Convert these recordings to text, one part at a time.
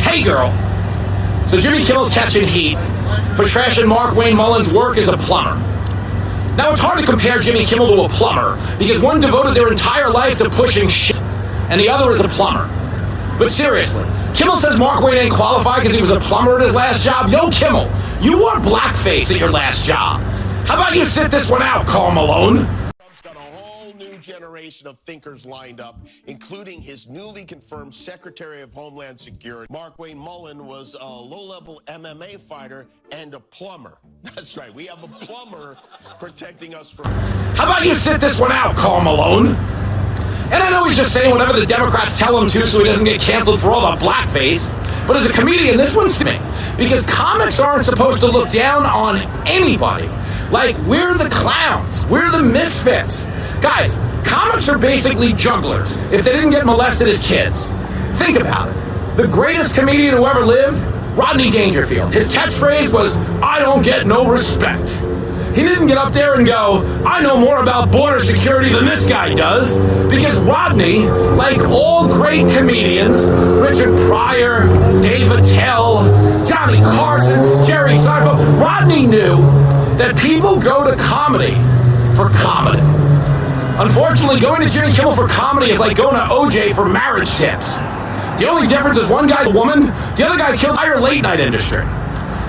Hey girl. So Jimmy Kimmel's catching heat for trashing Mark Wayne Mullen's work as a plumber. Now it's hard to compare Jimmy Kimmel to a plumber because one devoted their entire life to pushing shit and the other is a plumber. But seriously, Kimmel says Mark Wayne ain't qualified because he was a plumber at his last job. Yo, Kimmel, you wore blackface at your last job. How about you sit this one out, Karl Malone? Trump's got a whole new generation of thinkers lined up, including his newly confirmed Secretary of Homeland Security. Mark Wayne Mullen was a low-level MMA fighter and a plumber. That's right, we have a plumber protecting us from... How about you sit this one out, Karl Malone? And I know he's just saying whatever the Democrats tell him to so he doesn't get canceled for all the blackface. But as a comedian, this one's to me. Because comics aren't supposed to look down on anybody. Like, we're the clowns. We're the misfits. Guys, comics are basically jugglers if they didn't get molested as kids. Think about it. The greatest comedian who ever lived, Rodney Dangerfield. His catchphrase was, I don't get no respect. He didn't get up there and go, I know more about border security than this guy does. Because Rodney, like all great comedians, Richard Pryor, Dave Attell, Johnny Carson, Jerry Seinfeld, Rodney knew that people go to comedy for comedy. Unfortunately, going to Jimmy Kimmel for comedy is like going to OJ for marriage tips. The only difference is one guy's a woman, the other guy killed the entire late night industry.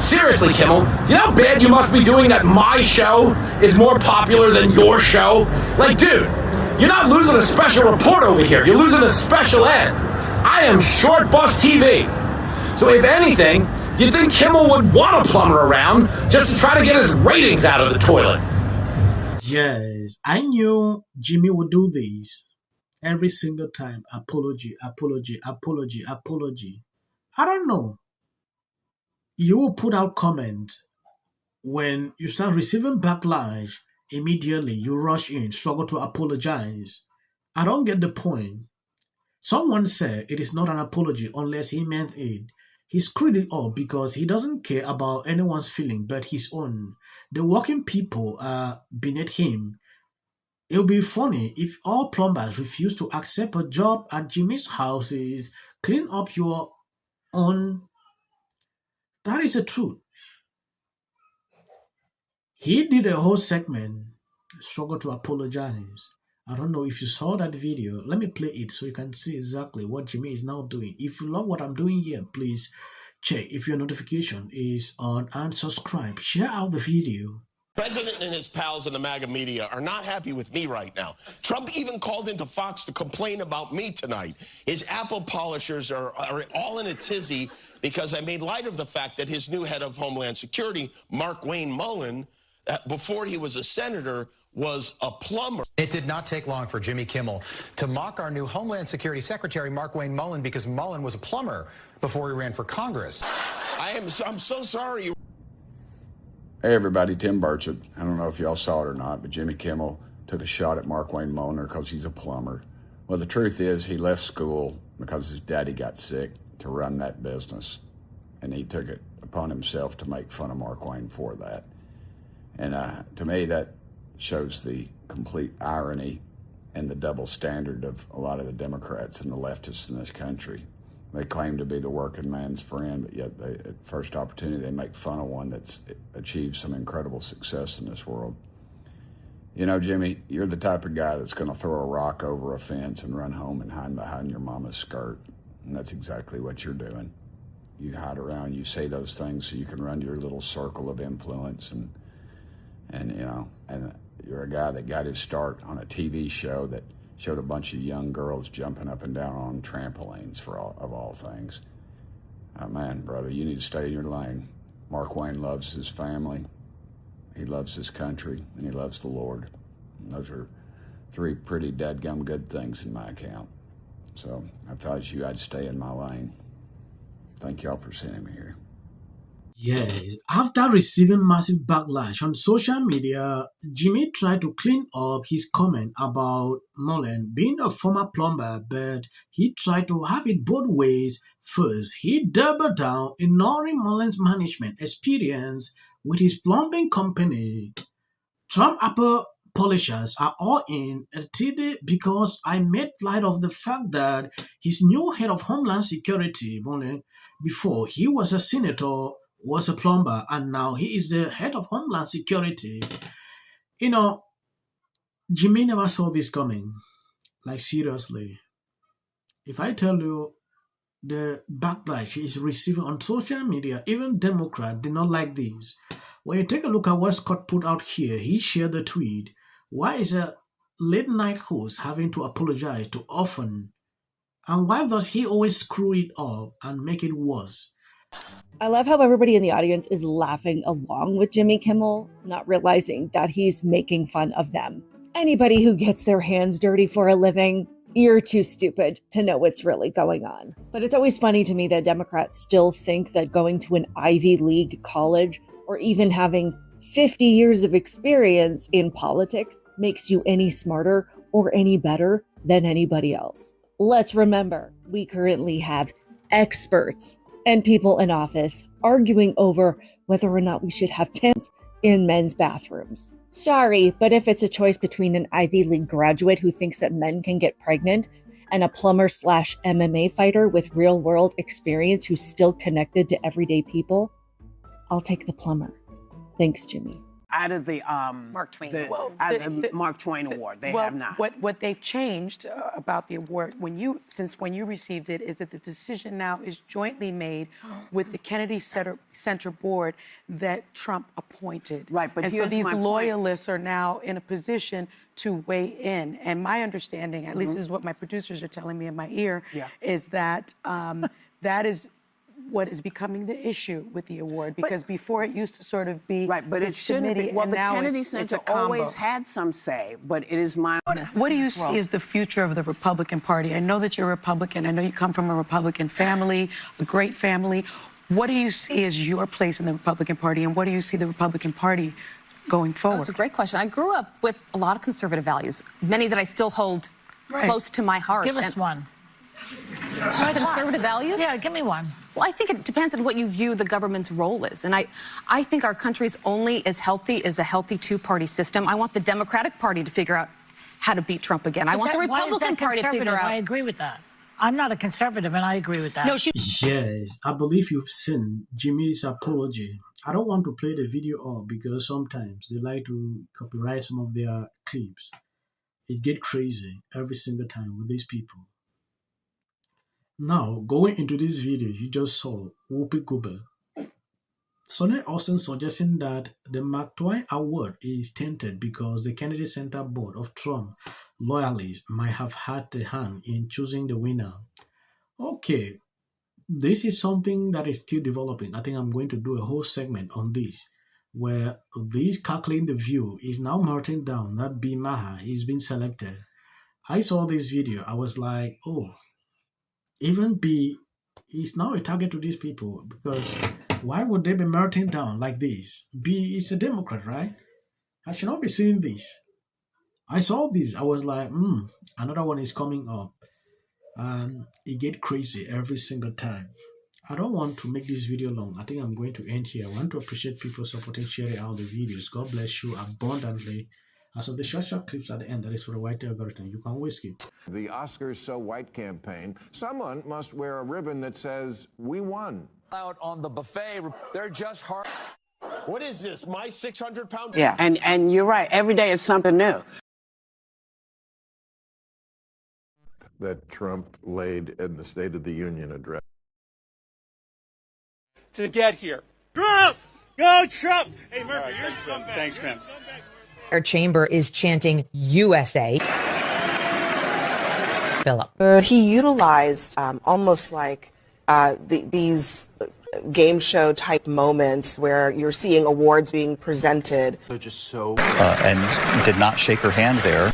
Seriously, Kimmel, do you know how bad you must be doing that my show is more popular than your show? Like, dude, you're not losing a special report over here. You're losing a special ed. I am Short Bus TV. So if anything, you'd think Kimmel would want a plumber around just to try to get his ratings out of the toilet. Yes, I knew Jimmy would do this every single time. Apology, apology, apology, apology. I don't know. You will put out comment when you start receiving backlash. Immediately you rush in, struggle to apologize. I don't get the point. Someone said it is not an apology unless he meant it. He screwed it up because he doesn't care about anyone's feeling but his own. The working people are beneath him. It would be funny if all plumbers refuse to accept a job at Jimmy's house is clean up your own. That is the truth. He did a whole segment, struggle to apologize. I don't know if you saw that video. Let me play it so you can see exactly what Jimmy is now doing. If you love what I'm doing here, please check if your notification is on and subscribe. Share out the video. President and his pals in the MAGA media are not happy with me right now. Trump even called into Fox to complain about me tonight. His apple polishers are all in a tizzy because I made light of the fact that his new head of Homeland Security, Mark Wayne Mullen, before he was a senator, was a plumber. It did not take long for Jimmy Kimmel to mock our new Homeland Security Secretary, Mark Wayne Mullen, because Mullen was a plumber before he ran for Congress. I'm so sorry. Hey everybody, Tim Burchett. I don't know if y'all saw it or not, but Jimmy Kimmel took a shot at Mark Wayne Mullen because he's a plumber. Well, the truth is he left school because his daddy got sick to run that business. And he took it upon himself to make fun of Mark Wayne for that. And to me, that shows the complete irony and the double standard of a lot of the Democrats and the leftists in this country. They claim to be the working man's friend, but yet at first opportunity they make fun of one that's achieved some incredible success in this world. You know, Jimmy, you're the type of guy that's going to throw a rock over a fence and run home and hide behind your mama's skirt. And that's exactly what you're doing. You hide around, you say those things so you can run your little circle of influence. And you know, and you're a guy that got his start on a TV show that showed a bunch of young girls jumping up and down on trampolines of all things. Man, brother, you need to stay in your lane. Mark Wayne loves his family, he loves his country, and he loves the Lord. And those are three pretty dadgum good things in my account. So if I was you, I'd stay in my lane. Thank y'all for sending me here. Yes, after receiving massive backlash on social media, Jimmy tried to clean up his comment about Mullen being a former plumber, but he tried to have it both ways. First, he doubled down, ignoring Mullen's management experience with his plumbing company. Trump polishers are all in today because I made light of the fact that his new head of Homeland Security, before he was a senator, was a plumber, and now he is the head of Homeland Security. You know, Jimmy never saw this coming. Like, seriously. If I tell you the backlash he is receiving on social media, even Democrats did not like this. When you take a look at what Scott put out here, he shared the tweet. Why is a late night host having to apologize too often? And why does he always screw it up and make it worse? I love how everybody in the audience is laughing along with Jimmy Kimmel, not realizing that he's making fun of them. Anybody who gets their hands dirty for a living, you're too stupid to know what's really going on. But it's always funny to me that Democrats still think that going to an Ivy League college or even having 50 years of experience in politics makes you any smarter or any better than anybody else. Let's remember, we currently have experts and people in office arguing over whether or not we should have tents in men's bathrooms. Sorry, but if it's a choice between an Ivy League graduate who thinks that men can get pregnant and a plumber / MMA fighter with real world experience who's still connected to everyday people, I'll take the plumber. Thanks, Jimmy. Out of the Mark Twain Mark Twain Award, they have not. What they've changed about the award when you received it is that the decision now is jointly made with the Kennedy Center board that Trump appointed. Right, but and so these loyalists are now in a position to weigh in. And my understanding, at least this is what my producers are telling me in my ear, is that that is what is becoming the issue with the award, because before it used to sort of be right, but it shouldn't be. Well, the Kennedy Center always had some say, but it is my honest. What do you see as the future of the Republican Party? I know that you're a Republican. I know you come from a Republican family, a great family. What do you see as your place in the Republican Party, and what do you see the Republican Party going forward? That's a great question. I grew up with a lot of conservative values, many that I still hold close to my heart. Give us one. Conservative values? Yeah, give me one. Well, I think it depends on what you view the government's role is. And I think our country's only as healthy as a healthy two-party system. I want the Democratic Party to figure out how to beat Trump again. I want the Republican Party to figure out. I agree with that. I'm not a conservative, and I agree with that. No, Yes, I believe you've seen Jimmy's apology. I don't want to play the video up because sometimes they like to copyright some of their clips. It gets crazy every single time with these people. Now, going into this video, you just saw Whoopi Goldberg. Sonny Austin suggesting that the Mark Twain Award is tainted because the Kennedy Center board of Trump loyalists might have had a hand in choosing the winner. Okay, this is something that is still developing. I think I'm going to do a whole segment on this, where this calculating the view is now melting down that Bill Maher is being selected. I saw this video. I was like, oh, even B is now a target to these people, because why would they be melting down like this? B is a Democrat, right? I should not be seeing this. I saw this. I was like, another one is coming up. And it gets crazy every single time. I don't want to make this video long. I think I'm going to end here. I want to appreciate people supporting, sharing out the videos. God bless you abundantly. As of the short clips at the end, that is for the white algorithm. You can always skip. The Oscars So White campaign, someone must wear a ribbon that says, "We won." Out on the buffet, they're just hard. What is this, my 600-pound? Yeah, and you're right. Every day is something new. That Trump laid in the State of the Union address. To get here. Trump! Go Trump! Hey, Murphy, you're scumbag. Thanks, man. Our chamber is chanting USA. Philip. He utilized almost like these game show type moments where you're seeing awards being presented. Just so and did not shake her hand there.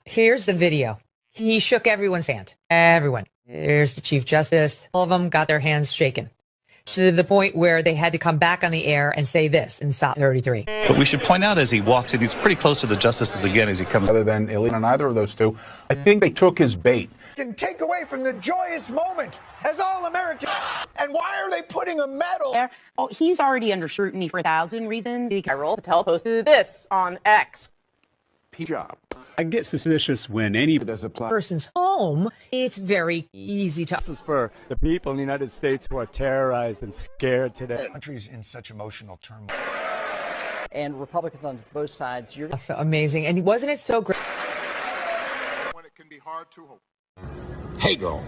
Here's the video. He shook everyone's hand. Everyone. Here's the Chief Justice. All of them got their hands shaken. To the point where they had to come back on the air and say this in stop 33. But we should point out as he walks in, he's pretty close to the justices again as he comes. Other than illegal on either of those two, I think they took his bait. Can take away from the joyous moment as all Americans. And why are they putting a medal? Oh, he's already under scrutiny for 1,000 reasons. Carol Patel posted this on X. job. I get suspicious when any person's home, it's very easy to. This is for the people in the United States who are terrorized and scared today. The country's in such emotional turmoil. And Republicans on both sides, you're So amazing. And wasn't it so great? When it can be hard to hope. Hey, girl.